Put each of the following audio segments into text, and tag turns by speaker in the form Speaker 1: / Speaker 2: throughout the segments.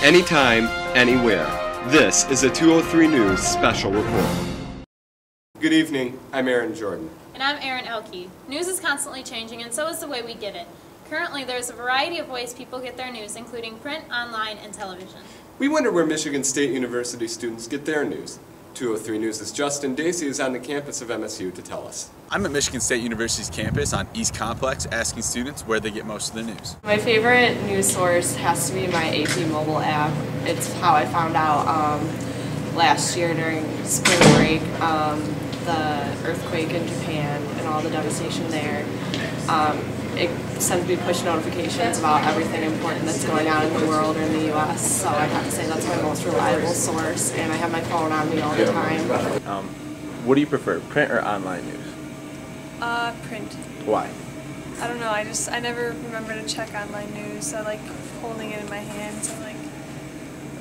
Speaker 1: anytime, anywhere. This is a 203 News special report. Good evening, I'm Aaron Jordan.
Speaker 2: And I'm Aaron Elke. News is constantly changing, and so is the way we get it. Currently, there's a variety of ways people get their news, including print, online, and television.
Speaker 1: We wonder where Michigan State University students get their news. 203 News' Justin Dacey is on the campus of MSU to tell us.
Speaker 3: I'm at Michigan State University's campus on East Complex asking students where they get most of their news.
Speaker 4: My favorite news source has to be my AP mobile app. It's how I found out last year during spring break the earthquake in Japan and all the devastation there. It sends me push notifications about everything important that's going on in the world or in the U.S. So I have to say that's my most reliable source, and I have my phone on me all the time.
Speaker 5: What do you prefer, print or online news?
Speaker 6: Print.
Speaker 5: Why?
Speaker 6: I don't know, I never remember to check online news. I like holding it in my hands.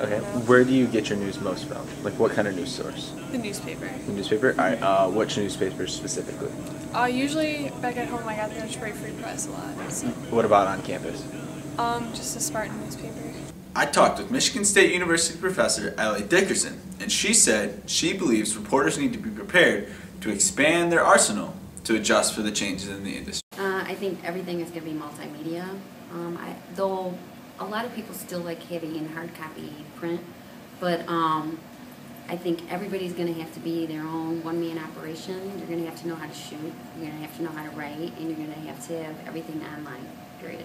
Speaker 5: Okay, where do you get your news most from? Like what kind of news source?
Speaker 6: The newspaper.
Speaker 5: The newspaper? Alright, which newspaper specifically?
Speaker 6: Usually back at home I got the Detroit Free Press a lot. So.
Speaker 5: What about on campus?
Speaker 6: Just the Spartan newspaper.
Speaker 3: I talked with Michigan State University professor Ellie Dickerson, and she said she believes reporters need to be prepared to expand their arsenal to adjust for the changes in the industry.
Speaker 7: I think everything is going to be multimedia, though a lot of people still like having hard copy print, but I think everybody's going to have to be their own one-man operation. You're going to have to know how to shoot, you're going to have to know how to write, and you're going to have everything online, period.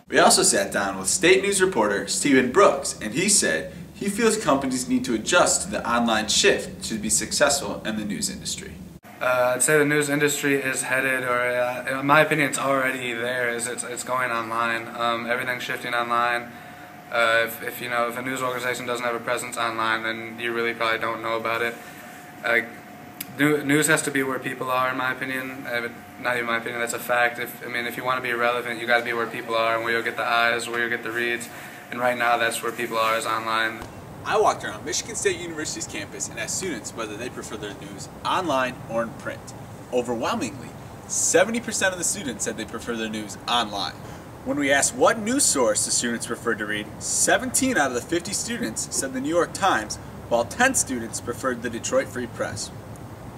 Speaker 3: We also sat down with state news reporter Stephen Brooks, and he said he feels companies need to adjust to the online shift to be successful in the news industry.
Speaker 8: I'd say the news industry is headed, or in my opinion, it's already there. It's going online. Everything's shifting online. If a news organization doesn't have a presence online, then you really probably don't know about it. News has to be where people are, in my opinion. Not even my opinion, that's a fact. If you want to be relevant, you got to be where people are, and where you'll get the eyes, where you'll get the reads. And right now, that's where people are, is online.
Speaker 3: I walked around Michigan State University's campus and asked students whether they prefer their news online or in print. Overwhelmingly, 70% of the students said they prefer their news online. When we asked what news source the students preferred to read, 17 out of the 50 students said the New York Times, while 10 students preferred the Detroit Free Press.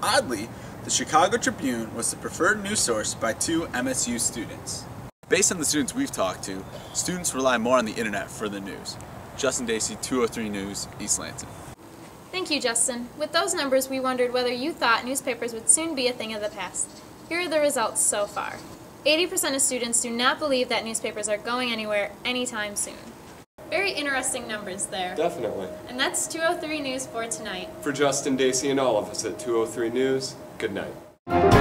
Speaker 3: Oddly, the Chicago Tribune was the preferred news source by 2 MSU students. Based on the students we've talked to, students rely more on the internet for the news. Justin Dacey, 203 News, East Lansing.
Speaker 2: Thank you, Justin. With those numbers, we wondered whether you thought newspapers would soon be a thing of the past. Here are the results so far. 80% of students do not believe that newspapers are going anywhere anytime soon. Very interesting numbers there.
Speaker 1: Definitely.
Speaker 2: And that's 203 News for tonight.
Speaker 1: For Justin Dacey and all of us at 203 News, good night.